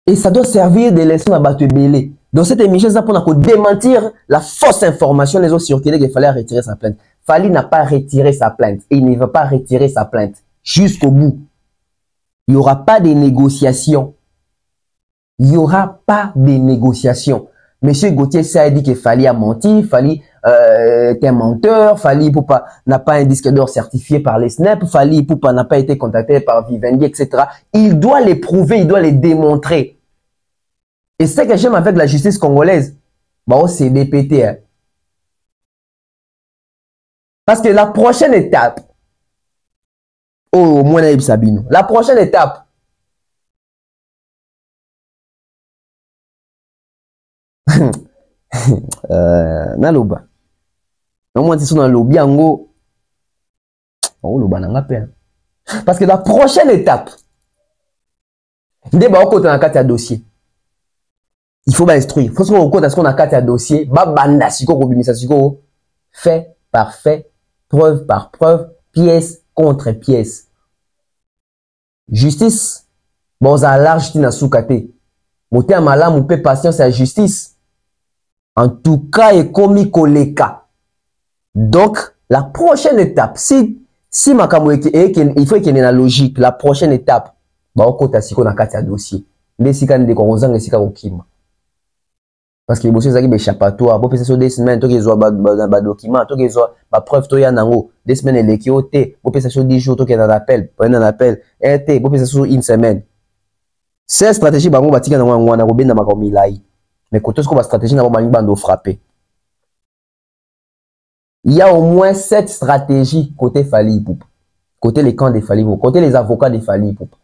S1: Et ça doit servir de leçon à battre belé. Dans cette émission, ça pour démentir la fausse information les autres circulé qu'il fallait retirer sa plainte. Fali n'a pas retiré sa plainte et il ne veut pas retirer sa plainte jusqu'au bout. Il n'y aura pas de négociation. Il n'y aura pas de négociation. Monsieur Gauthier Sey a dit que Fali a menti, Fali est un menteur, Fali Poupa n'a pas un disque d'or certifié par les SNEP, Fali Poupa n'a pas été contacté par Vivendi, etc. Il doit les prouver, il doit les démontrer. Et ce que j'aime avec la justice congolaise, bah, c'est DPT. Hein. Parce que la prochaine étape, oh, Mouna Sabino, la prochaine étape, Naloba. Non, moi, c'est dans le lobby, en gros. Oh, le bananga peine. Parce que la prochaine étape, dès que on a un dossier, il faut instruire. Il faut qu'on compte à ce qu'on a un dossier, banda siko kobimisa siko, fait par fait, preuve par preuve, pièce contre pièce. Justice, bon, ça a large na soukate. Moté à malam ou peut patience à justice. En tout cas, et komi koleka. Donc, la prochaine étape, si makambo il faut qu'il y ait une logique, la prochaine étape, bah on compte à ce qu'on a un dossier. Les sika ne décorosant les sika okima. Parce que les dossiers sont échappatoires. Bon, c'est sur des semaines, toi qui ont un document, toi qui ont une preuve, toi qui ont des semaines, les qui ont été, bon, c'est sur 10 jours, toi qui ont un appel, un appel, bon, c'est sur une semaine. C'est stratégie, bah, on va tirer dans un robin dans ma comilai. Mais quand on a stratégie, on va frapper. Il y a au moins 7 stratégies côté Fally Ipupa, côté les camps des Fally Ipupa, côté les avocats des Fally Ipupa.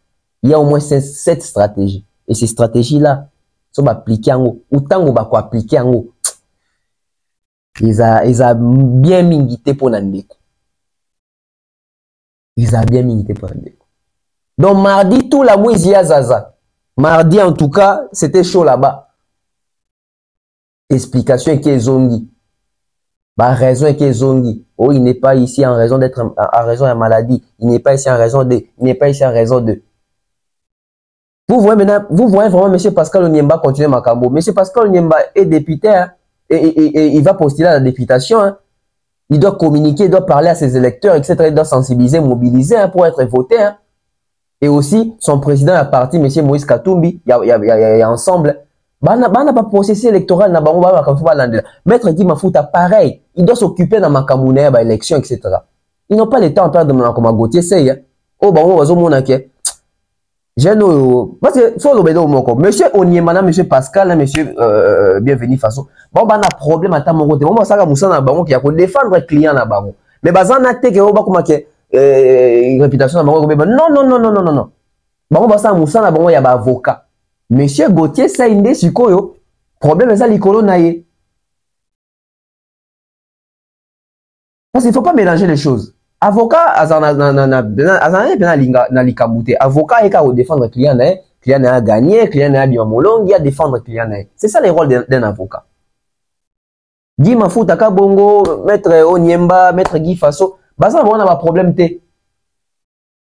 S1: Il y a au moins 7 stratégies. Et ces stratégies-là, sont appliquées en haut. Autant qu'on va appliquer en haut. Ils ont bien mingité pour Nandeko. Ils ont bien mingité pour Nandeko. Donc, mardi, tout la mouise y a Zaza. Mardi, en tout cas, c'était chaud là-bas. Explication et qu'ils ont dit. Bah, raison et qu'ils ont dit. Oh, il n'est pas ici en raison d'être, en raison de la maladie. Il n'est pas ici en raison de, il n'est pas ici en raison de. Vous voyez maintenant, vous voyez vraiment M. Pascal Onyemba continuer Makambo. M. Pascal Onyemba est député, hein, et il va postuler à la députation. Hein. Il doit communiquer, il doit parler à ses électeurs, etc. Il doit sensibiliser, mobiliser, hein, pour être voté. Hein. Et aussi, son président a parti, M. Moïse Katumbi, il y a ensemble. Bah, n'a pas processus électoral, n'a pas Maître Guy Mafuta, pareil. Il doit s'occuper dans Makambo, bah, élection, etc. Ils n'ont pas le temps de perdre de comme Gauthier, c'est, hein. Oh, bah, on va voir, parce que faut l'obéir au moko. Monsieur Onyemana, monsieur Pascal, monsieur bienvenue façon. Bon bah na problème à ta mon côté. Bon ça ka musa na bango qui a ko défendre client na bango. Mais bazana te ke ba kuma ke réputation na bango ko non. Bango ba sa musa na bango ya ba avocat. Monsieur Gauthier ça inde sikoyo. Problème ça likolo na ye. Parce qu'il faut pas mélanger les choses. Avocat avocat est qu'à défendre client a gagné, client a bien molong, il a défendre client. C'est ça le rôle d'un avocat. Guy Mafuta ka bongo, maître Onyemba, maître Guy Faso, baza on a un problème té.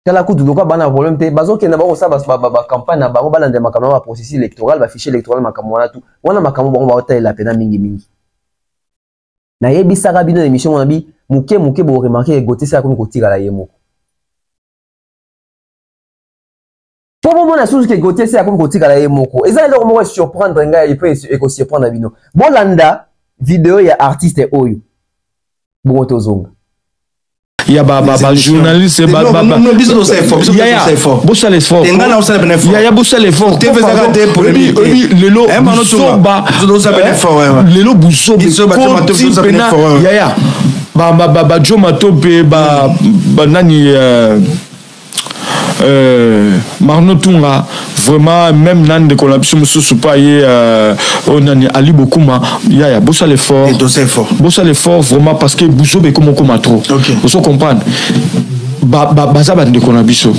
S1: Kala kutu doka bana problème té, bazo ke na ba ça ba campagne na ba ba na makambo ba processus électoral, ba fichier électoral makambo na tout. Wana makambo ba hôtel la pena mingi. Na yebi saka bino émission on bi Mouké bo remarquer Gauthier c'est comme Gauthier à la yemo. Pour moi la chose que Gauthier c'est comme Gauthier à la yemo. Et ça leur moi surprendre nga il peut surprendre bino. Bolanda vidéo ya artiste oyo. Bon tozonga.
S2: Il y a journaliste il y a bossa l'effort il y a bossa l'effort lelo busoba Joe Matope nani Marno Tunga vraiment même nan de collaboration mususu pa ye onani Ali Bokuma ya bossa l'effort vraiment parce que busobe comme trop vous comprenez baza bande collaboration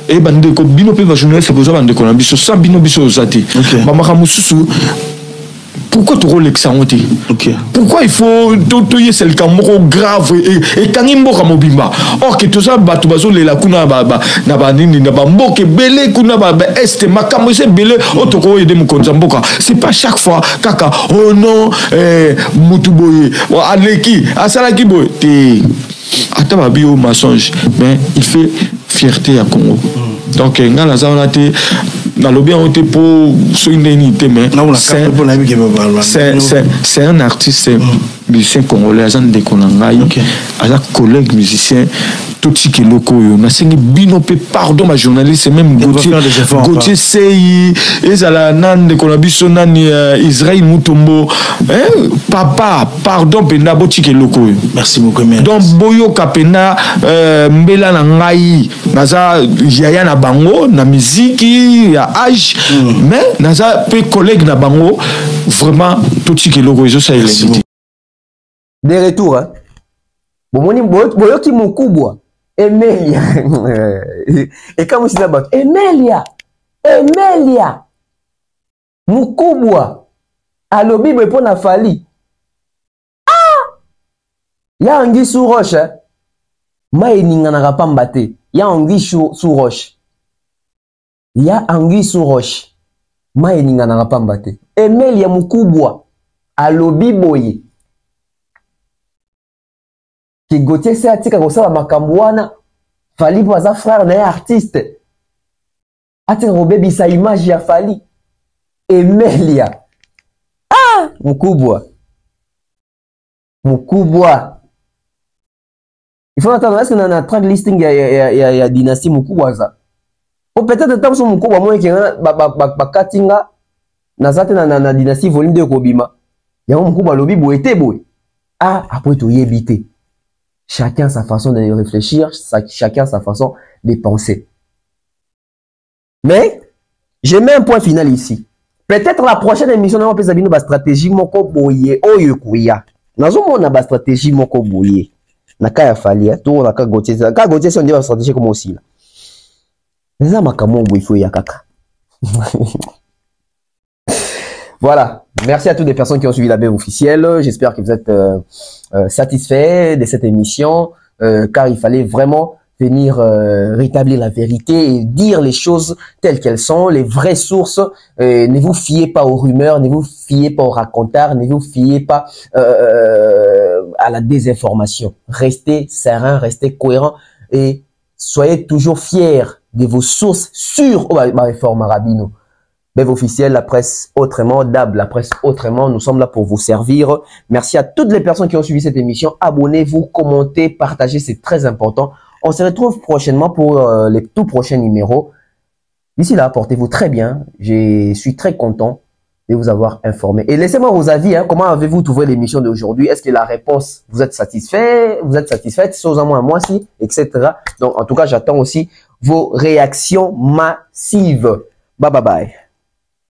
S2: et bande ko bino pe va journaliste c'est besoin bande collaboration sans bino biso zati ba maka mususu. Pourquoi tu roules l'exemple? Pourquoi il faut toyer c'est le camoro grave et quand il mort à mobimba. Or que tout ça batu bazo le la kuna na ba nini na ba mboke belé kuna ba est makamo c'est belé otoko yede mu konzamboka. C'est pas chaque fois kaka oh non mutuboye aleki asalaki boy te ataba bio mensonge mais il fait fierté à Congo. Donc ngala za on a été dans le bien on était pour solennité mais c'est un artiste musicien congolais agent de Konangai un collègue musicien tout ce qui est loco na singi bino pe pardon ma journaliste même Gauthier Sey ezala nan de Konabiso nani Israël Mutombo papa pardon pena boti ki loco
S3: merci beaucoup
S2: donc boyo kapena mbela na ngai naza yaya na bango na musique ya âge mais naza pe collègue na bango vraiment tout ce qui est loco ça il est
S1: des retours hein. Bomoni boyoki mukubwa. Emelia. Et comme si là-bas. Emelia. Emelia. Mukubwa. Alobi bo pona fali. Ah! Ya angi sous roche. Ma eninganaka pamba te. Ya angi sous roche. Ya angi sous roche. Ma eninganaka pamba te. Emelia mukubwa. Alobi boye. Ki Gauthier se atika kosala makambo wana. Fali po aza frère na artiste. Atika kobebisa image ya Fali. Emelia. Ah! Mukubwa. Mukubwa. Il faut attendre, est-ce que dans la track listing il y a dynastie Mukubwa ça? Ou peut-être tant que Mukubwa moi qui ba katinga na zate na dynastie volume 2 kobima. Ya Mukubwa lobi bo été boy. Ah, après to yebité. Chacun sa façon de réfléchir, chacun sa façon de penser. Mais je mets un point final ici. Peut-être la prochaine émission on peut sabino ba stratégie moko boye oyo kuya. Nazo mona ba stratégie moko boye. Naka ya Fali, tout naka Gauthier. Naka Gauthier c'est on dit la stratégie comme aussi là. Les amakamo boye faut ya kaka. Voilà. Merci à toutes les personnes qui ont suivi la BEV officielle. J'espère que vous êtes satisfaits de cette émission, car il fallait vraiment venir rétablir la vérité et dire les choses telles qu'elles sont, les vraies sources. Ne vous fiez pas aux rumeurs, ne vous fiez pas aux racontars, ne vous fiez pas à la désinformation. Restez serein, restez cohérent et soyez toujours fiers de vos sources sûres au réforme Rabino. BEV officiel, la presse autrement, DAB, la presse autrement, nous sommes là pour vous servir. Merci à toutes les personnes qui ont suivi cette émission. Abonnez-vous, commentez, partagez, c'est très important. On se retrouve prochainement pour les tout prochains numéros. D'ici là, portez-vous très bien. Je suis très content de vous avoir informé. Et laissez-moi vos avis. Hein. Comment avez-vous trouvé l'émission d'aujourd'hui? Est-ce que la réponse, vous êtes satisfait? Vous êtes satisfaite? Chose à moi si, etc. Donc, en tout cas, j'attends aussi vos réactions massives. Bye bye bye.